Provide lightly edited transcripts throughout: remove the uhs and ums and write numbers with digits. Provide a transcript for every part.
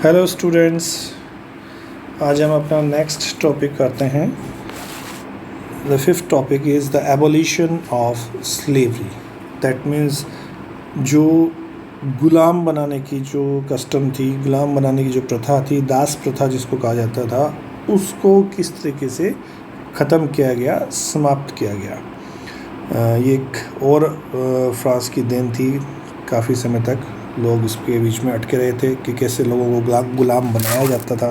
Hello students, आज हम अपना नेक्स्ट टॉपिक करते हैं। The fifth topic is the abolition of slavery. That means जो गुलाम बनाने की जो कस्टम थी, गुलाम बनाने की जो प्रथा थी, दास प्रथा जिसको कहा जाता था, उसको किस तरीके से ख़त्म किया गया, समाप्त किया गया। ये एक और फ्रांस की देन थी। काफ़ी समय तक लोग इसके बीच में अटके रहे थे कि कैसे लोगों को गुलाम बनाया जाता था।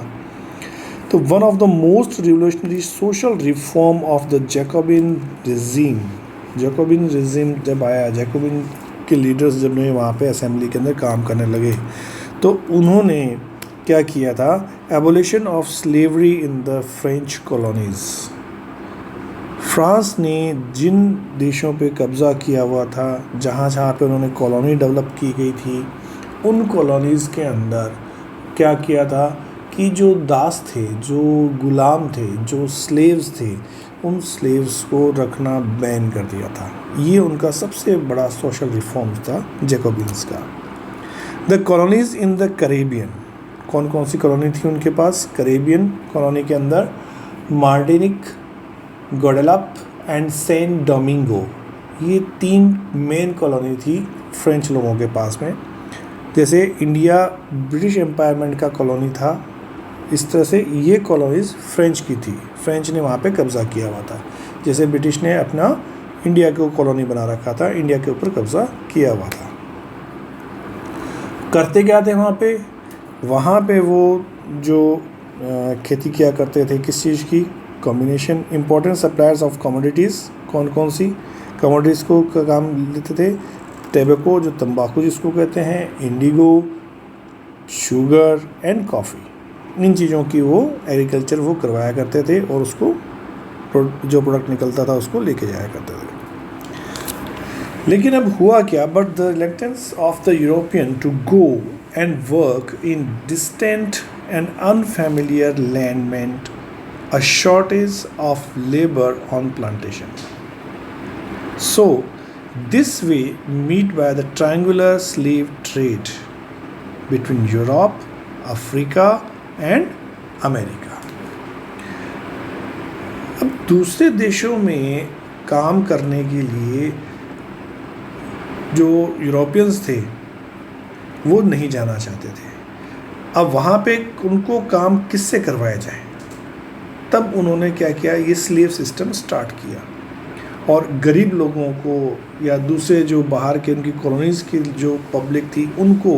तो one of the most revolutionary social reform of the Jacobian regime जब आया, जैकोबिन के लीडर्स जब ने वहाँ पे असेंबली के अंदर काम करने लगे, तो उन्होंने क्या किया था? Abolition of slavery in the French colonies. France ने जिन देशों पे कब्ज़ा किया हुआ था, जहाँ जहाँ पे उन्होंने कॉलोनी डेवलप की गई थी, उन कॉलोनीज़ के अंदर क्या किया था कि जो दास थे, जो गुलाम थे, जो स्लेव्स थे, उन स्लेव्स को रखना बैन कर दिया था। ये उनका सबसे बड़ा सोशल रिफॉर्म था जैकोबिन्स का। The colonies in the Caribbean, कौन कौन सी कॉलोनी थी उनके पास? कैरेबियन कॉलोनी के अंदर मार्टिनिक, ग्वाडेलप एंड सेंट डोमिंगो, ये 3 मेन कॉलोनी थी फ्रेंच लोगों के पास में। जैसे इंडिया ब्रिटिश एम्पायरमेंट का कॉलोनी था, इस तरह से ये कॉलोनीज़ फ्रेंच की थी। फ्रेंच ने वहाँ पे कब्ज़ा किया हुआ था, जैसे ब्रिटिश ने अपना इंडिया को कॉलोनी बना रखा था, इंडिया के ऊपर कब्ज़ा किया हुआ था। करते क्या थे वहाँ पे? वहाँ पे वो जो खेती किया करते थे, किस चीज़ की? Combination. Important suppliers of commodities, कौन कौन सी कमोडिटीज़ को काम लेते थे? टेबेको, जो तंबाकू जिसको कहते हैं, इंडिगो, शुगर एंड कॉफ़ी। इन चीज़ों की वो एग्रीकल्चर वो करवाया करते थे और उसको जो प्रोडक्ट निकलता था उसको लेके जाया करते थे। लेकिन अब हुआ क्या? But the reluctance of the European to go and work in distant and unfamiliar land meant a shortage of labor on plantation. So, this way meet by the triangular slave trade between Europe, Africa and America. अब दूसरे देशों में काम करने के लिए जो Europeans थे वो नहीं जाना चाहते थे। अब वहाँ पे उनको काम किससे करवाया जाए? तब उन्होंने क्या किया? ये स्लेव सिस्टम स्टार्ट किया और गरीब लोगों को या दूसरे जो बाहर के उनकी कॉलोनीज़ की जो पब्लिक थी, उनको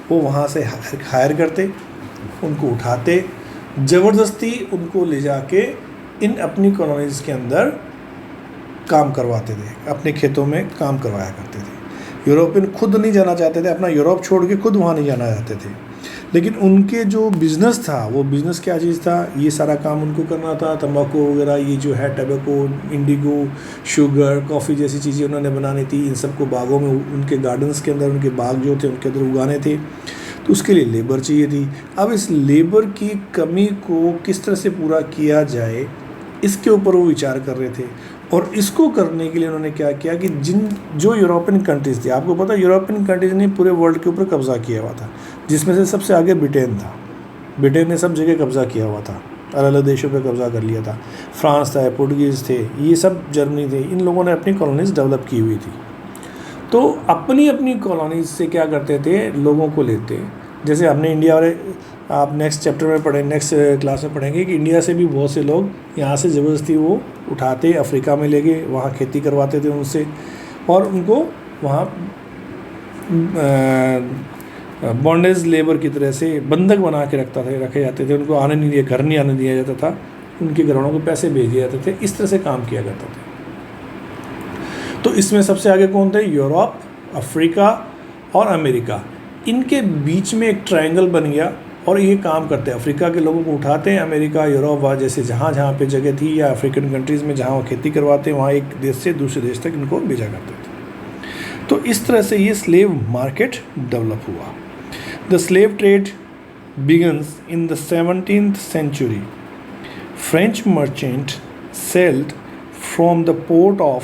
वो वहाँ से हायर करते, उनको उठाते, ज़बरदस्ती उनको ले जाके इन अपनी कॉलोनीज़ के अंदर काम करवाते थे, अपने खेतों में काम करवाया करते थे। यूरोपियन खुद नहीं जाना चाहते थे, अपना यूरोप छोड़ के खुद वहाँ नहीं जाना चाहते थे, लेकिन उनके जो बिज़नेस था, वो बिज़नेस क्या चीज़ था? ये सारा काम उनको करना था। तंबाकू वगैरह, ये जो है टैबेको, इंडिगो, शुगर, कॉफ़ी जैसी चीज़ें उन्होंने बनानी थी। इन सबको बागों में, उनके गार्डन्स के अंदर, उनके बाग जो थे उनके अंदर उगाने थे, तो उसके लिए लेबर चाहिए थी। अब इस लेबर की कमी को किस तरह से पूरा किया जाए, इसके ऊपर वो विचार कर रहे थे। और इसको करने के लिए उन्होंने क्या किया कि जो यूरोपियन कंट्रीज़ थी, आपको पता है यूरोपियन कंट्रीज़ ने पूरे वर्ल्ड के ऊपर कब्ज़ा किया हुआ था, जिसमें से सबसे आगे ब्रिटेन था। ब्रिटेन ने सब जगह कब्ज़ा किया हुआ था, अलग अलग देशों पे कब्ज़ा कर लिया था। फ्रांस था, पुर्तगीज़ थे, ये सब जर्मनी थे, इन लोगों ने अपनी कॉलोनीज़ डेवलप की हुई थी। तो अपनी अपनी कॉलोनीज़ से क्या करते थे? लोगों को लेते। जैसे हमने इंडिया वाले, आप नेक्स्ट चैप्टर में पढ़ें, नेक्स्ट क्लास में पढ़ेंगे कि इंडिया से भी बहुत से लोग यहाँ से ज़बरदस्ती वो उठाते, अफ्रीका में ले गए, वहाँ खेती करवाते थे उनसे, और उनको वहाँ बॉन्डेज लेबर की तरह से बंधक बना के रखे जाते थे। उनको आने नहीं दिया, घर नहीं आने दिया जाता था, उनके घरों को पैसे भेज दिए जाते थे। इस तरह से काम किया करता था। तो इसमें सबसे आगे कौन थे? यूरोप, अफ्रीका और अमेरिका। इनके बीच में एक ट्रायंगल बन गया और ये काम करते हैं। अफ्रीका के लोगों को उठाते हैं, अमेरिका, यूरोप, वहाँ जैसे जहाँ जहाँ पे जगह थी, या अफ्रीकन कंट्रीज़ में जहाँ वो खेती करवाते हैं, वहाँ एक देश से दूसरे देश तक इनको भेजा करते थे। तो इस तरह से ये स्लेव मार्केट डेवलप हुआ। The slave trade begins in the 17th century. French merchant sailed from the port of,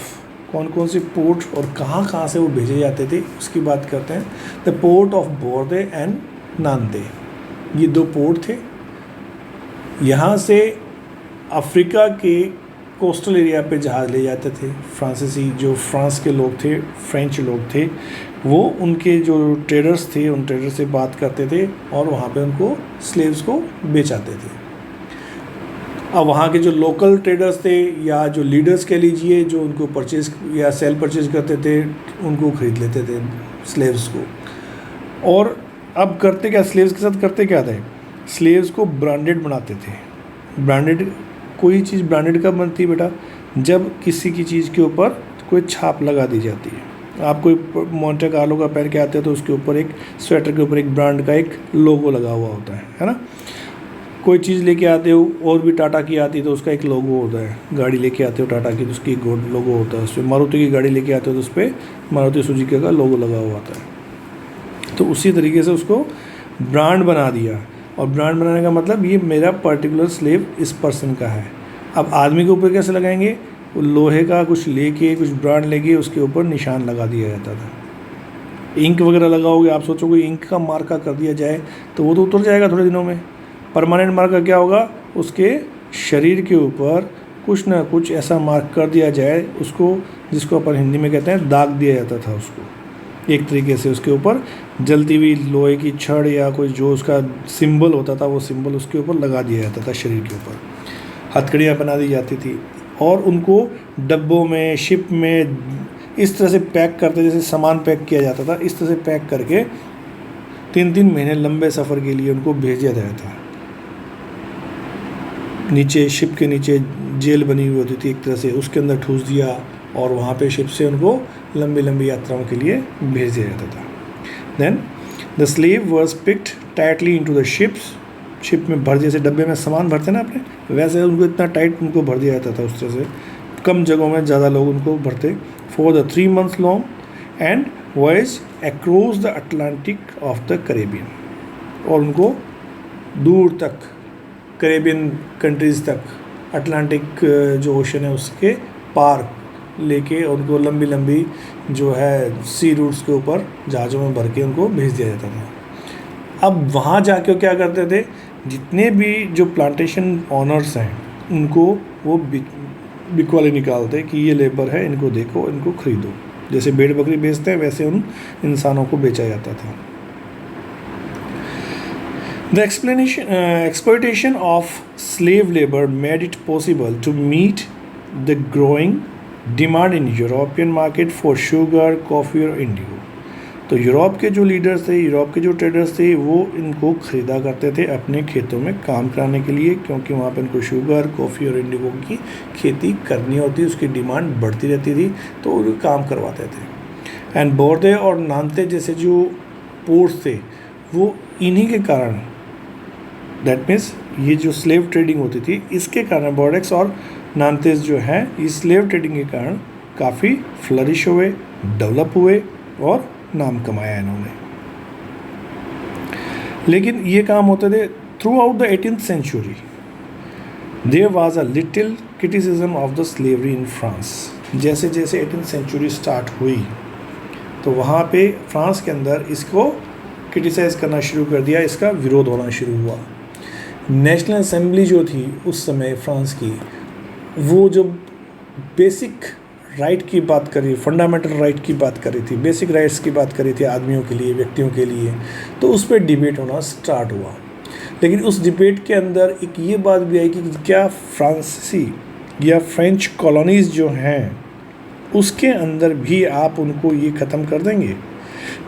कौन कौन सी पोर्ट और कहाँ कहाँ से वो भेजे जाते थे उसकी बात करते हैं। द पोर्ट ऑफ बोर्दे एंड नांदे, ये 2 पोर्ट थे। यहाँ से अफ्रीका के कोस्टल एरिया पे जहाज़ ले जाते थे। फ्रांसीसी जो फ्रांस के लोग थे, फ्रेंच लोग थे, वो उनके जो ट्रेडर्स थे उन ट्रेडर से बात करते थे और वहाँ पे उनको स्लेव्स को बेचाते थे। अब वहाँ के जो लोकल ट्रेडर्स थे या जो लीडर्स कह लीजिए, जो उनको परचेज या सेल परचेज करते थे, उनको ख़रीद लेते थे स्लेव्स को। और अब करते क्या, स्लेव्स के साथ करते क्या थे, स्लेव्स को ब्रांडेड बनाते थे। ब्रांडेड, कोई चीज़ ब्रांडेड कब बनती है बेटा, जब किसी की चीज़ के ऊपर कोई छाप लगा दी जाती है। आप कोई मोंटे कार्लो का पहन के आते हैं तो उसके ऊपर एक स्वेटर के ऊपर एक ब्रांड का एक लोगो लगा हुआ होता है ना। कोई चीज़ लेके आते हो, और भी टाटा की आती है तो उसका एक लोगो होता है। गाड़ी लेके आते हो टाटा की तो उसकी एक लोगो होता है। उस पर मारुति की गाड़ी लेके आते हो तो उस पर मारुति सुजुकी का लोगो लगा हुआ होता है। तो उसी तरीके से उसको ब्रांड बना दिया। और ब्रांड बनाने का मतलब ये मेरा पर्टिकुलर स्लेव इस पर्सन का है। अब आदमी के ऊपर कैसे लगाएंगे, लोहे का कुछ लेके, कुछ ब्रांड लेके उसके ऊपर निशान लगा दिया जाता था। इंक वगैरह लगाओगे, आप सोचोगे इंक का मार्का कर दिया जाए तो वो तो उतर जाएगा थोड़े दिनों में। परमानेंट मार्का क्या होगा, उसके शरीर के ऊपर कुछ ना कुछ ऐसा मार्क कर दिया जाए उसको, जिसको अपन हिंदी में कहते हैं दाग दिया जाता था उसको। एक तरीके से उसके ऊपर जलती हुई लोहे की छड़ या कोई जो उसका सिंबल होता था वो सिंबल उसके ऊपर लगा दिया जाता था शरीर के ऊपर। हथकड़ियाँ बना दी जाती थी और उनको डब्बों में, शिप में इस तरह से पैक करते, जैसे सामान पैक किया जाता था, इस तरह से पैक करके 3-3 महीने लंबे सफ़र के लिए उनको भेजा जाता था। नीचे शिप के नीचे जेल बनी हुई होती थी एक तरह से, उसके अंदर ठूस दिया और वहाँ पे शिप से उनको लंबी लंबी यात्राओं के लिए भेज दिया जाता था। Then the slave was picked tightly into the ships. Ship में भर, जैसे डब्बे में सामान भरते ना अपने, वैसे उनको इतना टाइट उनको भर दिया जाता था उस तरह से। कम जगहों में ज़्यादा लोग उनको भरते। For the 3 months long and voyage across the Atlantic of the Caribbean. और उनको दूर तक करेबियन कंट्रीज़ तक, अटलांटिक जो ओशन है उसके पार लेके उनको लंबी लंबी जो है सी रूट्स के ऊपर जहाज़ों में भर के उनको भेज दिया जाता था। अब वहाँ जाके क्या करते थे, जितने भी जो प्लांटेशन ऑनर्स हैं उनको वो बिकवाली निकालते कि ये लेबर है, इनको देखो, इनको खरीदो। जैसे भेड़ बकरी बेचते हैं वैसे उन इंसानों को बेचा जाता था। The exploitation of slave labor made it possible to meet the growing demand in European market for sugar, coffee और indigo। तो यूरोप के जो लीडर्स थे, यूरोप के जो ट्रेडर्स थे, वो इनको ख़रीदा करते थे अपने खेतों में काम कराने के लिए, क्योंकि वहाँ पर इनको शुगर, कॉफ़ी और इंडिगो की खेती करनी होती, उसकी डिमांड बढ़ती रहती थी, तो वो काम करवाते थे। एंड बोर्दे और नानते जैसे जो पोर्ट्स थे वो इन्हीं के कारण, दैट मीन्स ये जो स्लेव ट्रेडिंग होती थी इसके कारण, बोर्डेक्स और नानतेस जो है इस स्लेव ट्रेडिंग के कारण काफ़ी फ्लरिश हुए, डेवलप हुए और नाम कमाया इन्होंने। लेकिन ये काम होते थे throughout the 18th century। There was a little criticism of the slavery in France. जैसे जैसे 18th century स्टार्ट हुई तो वहाँ पे फ्रांस के अंदर इसको क्रिटिसाइज़ करना शुरू कर दिया, इसका विरोध होना शुरू हुआ। नेशनल असेंबली जो थी उस समय फ्रांस की, वो जो बेसिक राइट की बात कर रही, फंडामेंटल राइट की बात कर रही थी, बेसिक राइट्स की बात कर रही थी आदमियों के लिए, व्यक्तियों के लिए, तो उस पर डिबेट होना स्टार्ट हुआ। लेकिन उस डिबेट के अंदर एक ये बात भी आई कि क्या फ्रांसीसी या फ्रेंच कॉलोनीज़ जो हैं उसके अंदर भी आप उनको ये ख़त्म कर देंगे।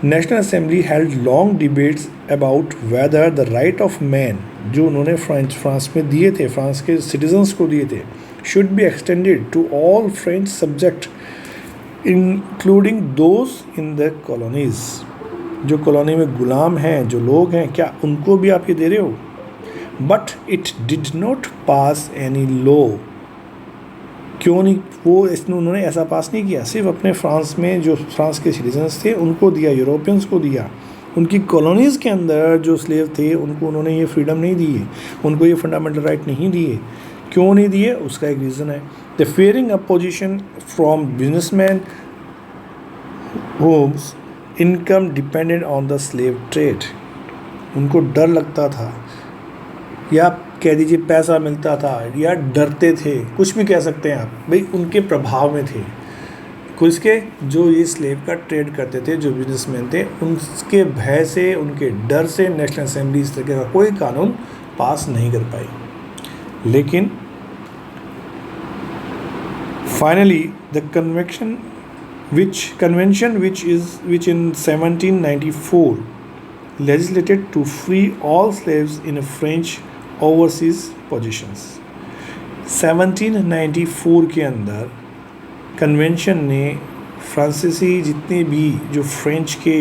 National assembly held long debates about whether the right of man, जो उन्होंने फ्रांस में दिए थे, फ्रांस के सिटीजन्स को दिए थे, should be extended to all French subjects including those in the colonies। जो कॉलोनी में गुलाम हैं, जो लोग हैं, क्या उनको भी आप ये दे रहे हो? But it did not pass any law। क्यों नहीं, वो इसने उन्होंने ऐसा पास नहीं किया, सिर्फ अपने फ्रांस में जो फ्रांस के सिटीजन्स थे उनको दिया, यूरोपियंस को दिया। उनकी कॉलोनीज़ के अंदर जो स्लेव थे उनको उन्होंने ये फ्रीडम नहीं दी है, उनको ये फंडामेंटल राइट नहीं दिए। क्यों नहीं दिए, उसका एक रीज़न है। The fearing opposition from businessman homes income depended on the slave trade. उनको डर लगता था, या कह दीजिए पैसा मिलता था, या डरते थे, कुछ भी कह सकते हैं आप, भाई उनके प्रभाव में थे। कुछ के जो ये स्लेव का ट्रेड करते थे, जो बिजनेसमैन थे, उनके भय से, उनके डर से नेशनल असेंबली इस तरह का कोई कानून पास नहीं कर पाई। लेकिन finally the convention which in 1794 legislated to free all slaves in French overseas possessions। 1794 के अंदर कन्वेंशन ने फ्रांसीसी जितने भी जो फ्रेंच के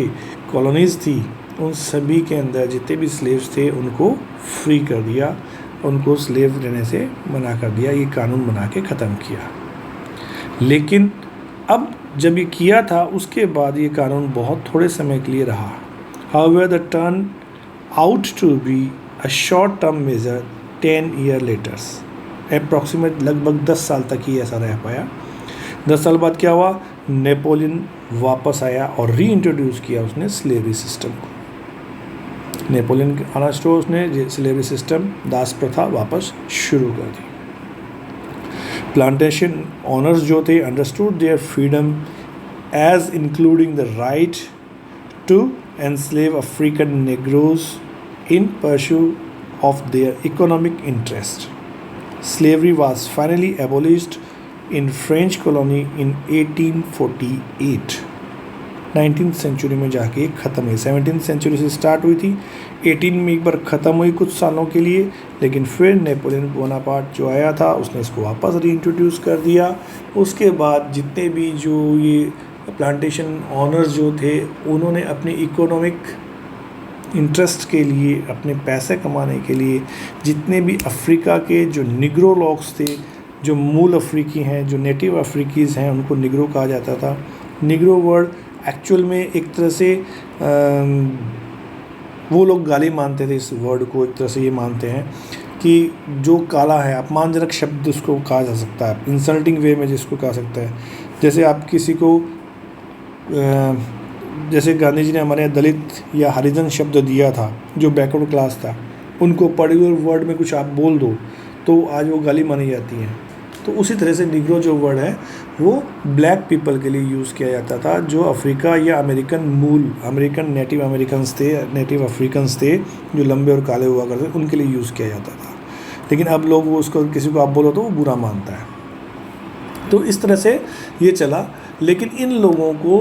कॉलोनीज़ थी उन सभी के अंदर जितने भी स्लेव्स थे उनको फ्री कर दिया, उनको स्लेव रहने से मना कर दिया, ये कानून बना के ख़त्म किया। लेकिन अब जब ये किया था उसके बाद ये कानून बहुत थोड़े समय के लिए रहा। However, the turn out to be a short term measure 10 years later। Approximate लगभग 10 साल तक ही ऐसा रह पाया। 10 साल बाद क्या हुआ, नेपोलियन वापस आया और री इंट्रोड्यूस किया उसने स्लेवरी सिस्टम को। नेपोलियन आना शुरू, उसने स्लेवरी सिस्टम, दास प्रथा वापस शुरू कर दी। प्लांटेशन ऑनर्स जो थे understood their freedom as including the right to enslave African Negroes in pursuit of their economic interest। Slavery was finally abolished in French colony in 1848। 19th century में जाके ख़त्म हुई। 17th सेंचुरी से start हुई थी, 18 में एक बार ख़त्म हुई कुछ सालों के लिए, लेकिन फिर नेपोलियन बोनापार्ट जो आया था उसने इसको वापस रीइंट्रोड्यूस कर दिया। उसके बाद जितने भी जो ये प्लांटेशन ऑनर्स जो थे उन्होंने अपने इकोनॉमिक इंटरेस्ट के लिए, अपने पैसे कमाने के लिए, जितने भी अफ्रीका के जो निग्रो लॉग्स थे, जो मूल अफ्रीकी हैं, जो नेटिव अफ्रीकीज़ हैं, उनको निग्रो कहा जाता था। निग्रो वर्ड एक्चुअल में एक तरह से वो लोग गाली मानते थे इस वर्ड को, एक तरह से ये मानते हैं कि जो काला है, अपमानजनक शब्द उसको कहा जा सकता है, इंसल्टिंग वे में जिसको कहा सकता है। जैसे आप किसी को जैसे गांधी जी ने हमारे यहाँ दलित या हरिजन शब्द दिया था, जो बैकवर्ड क्लास था, उनको पर्टिकुलर वर्ड में कुछ आप बोल दो तो आज वो गाली मानी जाती हैं। तो उसी तरह से निग्रो जो वर्ड है वो ब्लैक पीपल के लिए यूज़ किया जाता था, जो अफ्रीका या अमेरिकन नेटिव अमेरिकन्स थे, नेटिव अफ्रीकन्स थे, जो लंबे और काले हुआ करते, उनके लिए यूज़ किया जाता था। लेकिन अब लोग वो उसको किसी को आप बोलो तो वो बुरा मानता है। तो इस तरह से ये चला। लेकिन इन लोगों को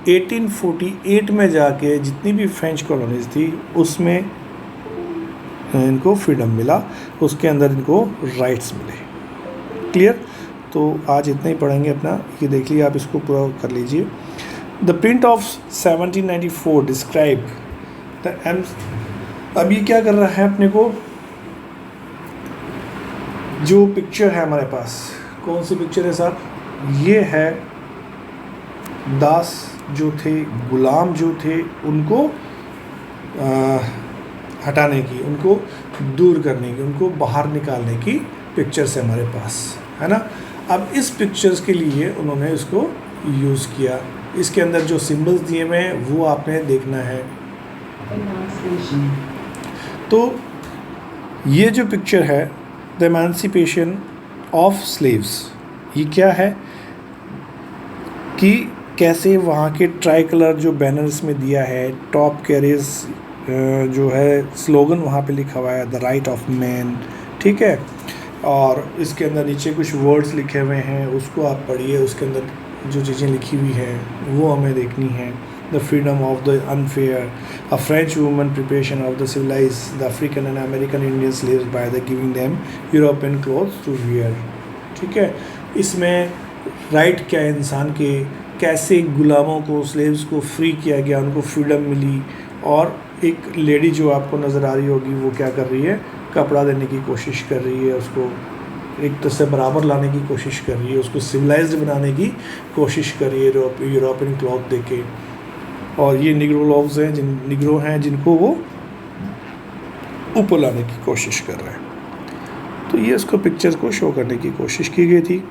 1848 में जाके जितनी भी फ्रेंच कॉलोनीज थी उसमें इनको फ्रीडम मिला, उसके अंदर इनको राइट्स मिले। क्लियर? तो आज इतना ही पढ़ेंगे अपना, ये देख लीजिए, आप इसको पूरा कर लीजिए। The print of 1794 describe the अब ये क्या कर रहा है अपने को, जो पिक्चर है हमारे पास, कौन सी पिक्चर है साहब, ये है दास जो थे, गुलाम जो थे, उनको हटाने की, उनको दूर करने की, उनको बाहर निकालने की पिक्चर्स है हमारे पास, है ना। अब इस पिक्चर्स के लिए उन्होंने इसको यूज़ किया। इसके अंदर जो सिंबल्स दिए हुए हैं वो आपने देखना है। तो ये जो पिक्चर है द एमांसिपेशन ऑफ स्लेव्स, ये क्या है कि कैसे वहाँ के ट्राई कलर जो बैनर्स में दिया है, टॉप कैरियर्स जो है स्लोगन वहाँ पे लिखा हुआ है, द राइट ऑफ मैन, ठीक है। और इसके अंदर नीचे कुछ वर्ड्स लिखे हुए हैं, उसको आप पढ़िए, उसके अंदर जो चीज़ें लिखी हुई हैं वो हमें देखनी है। The freedom of the unfair, a French woman preparation of the civilize the African and American Indian slaves by the giving them European clothes to wear, ठीक है। इसमें राइट क्या है इंसान के, कैसे गुलामों को, स्लेव्स को फ्री किया गया, उनको फ्रीडम मिली। और एक लेडी जो आपको नज़र आ रही होगी वो क्या कर रही है, कपड़ा देने की कोशिश कर रही है, उसको एक तरह से बराबर लाने की कोशिश कर रही है, उसको सिविलाइज्ड बनाने की कोशिश कर रही है यूरोपियन क्लॉथ देके। और ये निग्रो लॉग्स हैं, निग्रो हैं जिनको वो ऊपर लाने की कोशिश कर रहे हैं। तो ये उसको पिक्चर्स को शो करने की कोशिश की गई थी।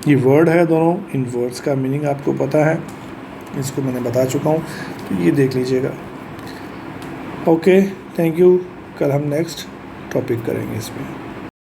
ये वर्ड है दोनों, इन वर्ड्स का मीनिंग आपको पता है, इसको मैंने बता चुका हूँ, तो ये देख लीजिएगा। Okay, thank you. कल हम नेक्स्ट टॉपिक करेंगे इसमें।